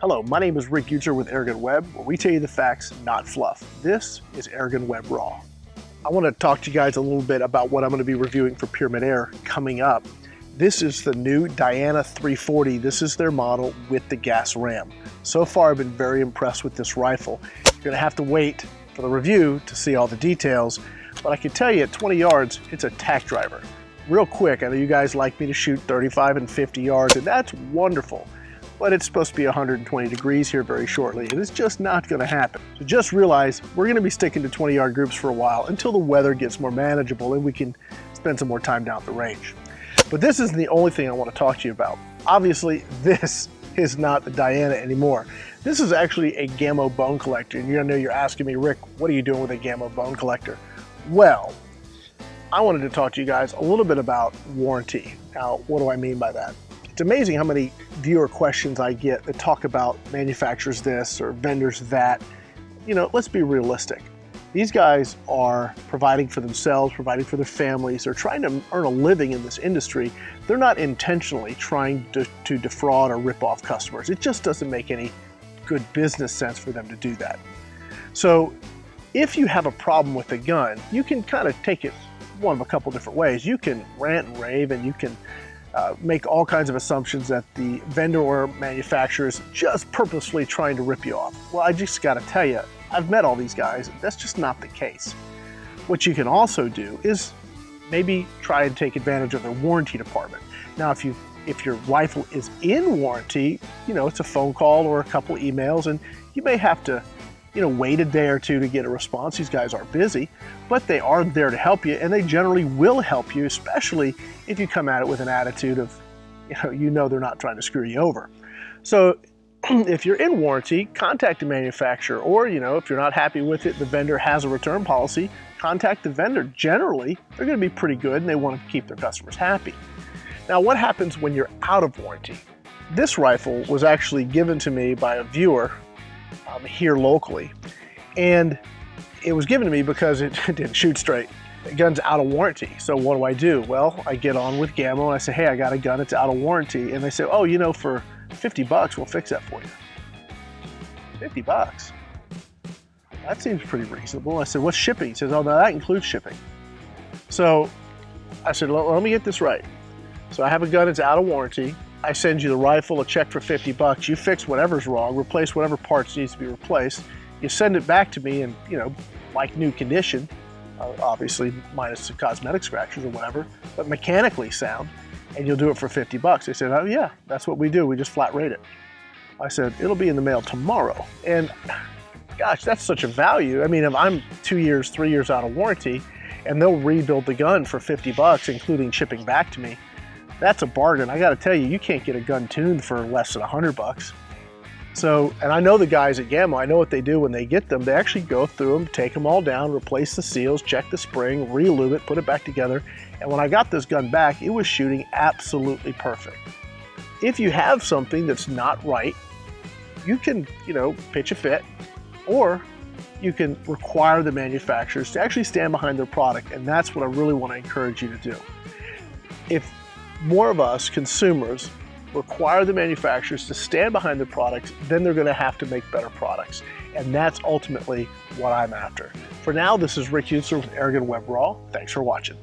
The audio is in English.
Hello, my name is Rick Utzer with AirgunWeb, where we tell you the facts, not fluff. This is Airgun Web RAW. I want to talk to you guys a little bit about what I'm going to be reviewing for Pyramid Air coming up. This is the new Diana 340. This is their model with the gas ram. So far, I've been very impressed with this rifle. You're going to have to wait for the review to see all the details, but I can tell you at 20 yards, it's a tack driver. Real quick, I know you guys like me to shoot 35 and 50 yards, and that's wonderful. But it's supposed to be 120 degrees here very shortly, and it's just not going to happen. So just realize we're going to be sticking to 20-yard groups for a while until the weather gets more manageable and we can spend some more time down at the range. But this isn't the only thing I want to talk to you about. Obviously, this is not the Diana anymore. This is actually a Gamo bone collector, and I know you're asking me, Rick, what are you doing with a Gamo bone collector? Well, I wanted to talk to you guys a little bit about warranty. Now, what do I mean by that? It's amazing how many viewer questions I get that talk about manufacturers this or vendors that. You know, let's be realistic. These guys are providing for themselves, providing for their families. They're trying to earn a living in this industry. They're not intentionally trying to defraud or rip off customers. It just doesn't make any good business sense for them to do that. So if you have a problem with a gun, you can kind of take it one of a couple different ways. You can rant and rave, and you can make all kinds of assumptions that the vendor or manufacturer is just purposefully trying to rip you off. Well, I just got to tell you, I've met all these guys. That's just not the case. What you can also do is maybe try and take advantage of their warranty department. Now, if your rifle is in warranty, you know, it's a phone call or a couple emails, and you may have to, you know, wait a day or two to get a response. These guys are busy, but they are there to help you, and they generally will help you, especially if you come at it with an attitude of, you know they're not trying to screw you over. So if you're in warranty, contact the manufacturer, or, you know, if you're not happy with it, the vendor has a return policy, contact the vendor. Generally, they're going to be pretty good, and they want to keep their customers happy. Now, what happens when you're out of warranty? This rifle was actually given to me by a viewer here locally, and it was given to me because it didn't shoot straight. The gun's out of warranty. So what do? Well, I get on with Gamo and I say, hey, I got a gun, it's out of warranty. And they say, oh, you know, for 50 bucks, we'll fix that for you. 50 bucks? That seems pretty reasonable. I said, what's shipping? He says, oh, no, that includes shipping. So I said, let me get this right. So I have a gun, it's out of warranty. I send you the rifle, a check for 50 bucks. You fix whatever's wrong, replace whatever parts needs to be replaced. You send it back to me in, you know, like new condition, obviously minus the cosmetic scratches or whatever, but mechanically sound, and you'll do it for 50 bucks. They said, oh yeah, that's what we do. We just flat rate it. I said, it'll be in the mail tomorrow. And gosh, that's such a value. I mean, if I'm 2 years, 3 years out of warranty, and they'll rebuild the gun for 50 bucks, including shipping back to me, that's a bargain. I got to tell you, you can't get a gun tuned for less than 100 bucks. So, and I know the guys at Gamo, I know what they do when they get them. They actually go through them, take them all down, replace the seals, check the spring, re-lube it, put it back together. And when I got this gun back, it was shooting absolutely perfect. If you have something that's not right, you can, you know, pitch a fit, or you can require the manufacturers to actually stand behind their product. And that's what I really want to encourage you to do. If more of us consumers require the manufacturers to stand behind their products, then they're going to have to make better products. And that's ultimately what I'm after. For now, this is Rick Utzer with Airgun Web RAW. Thanks for watching.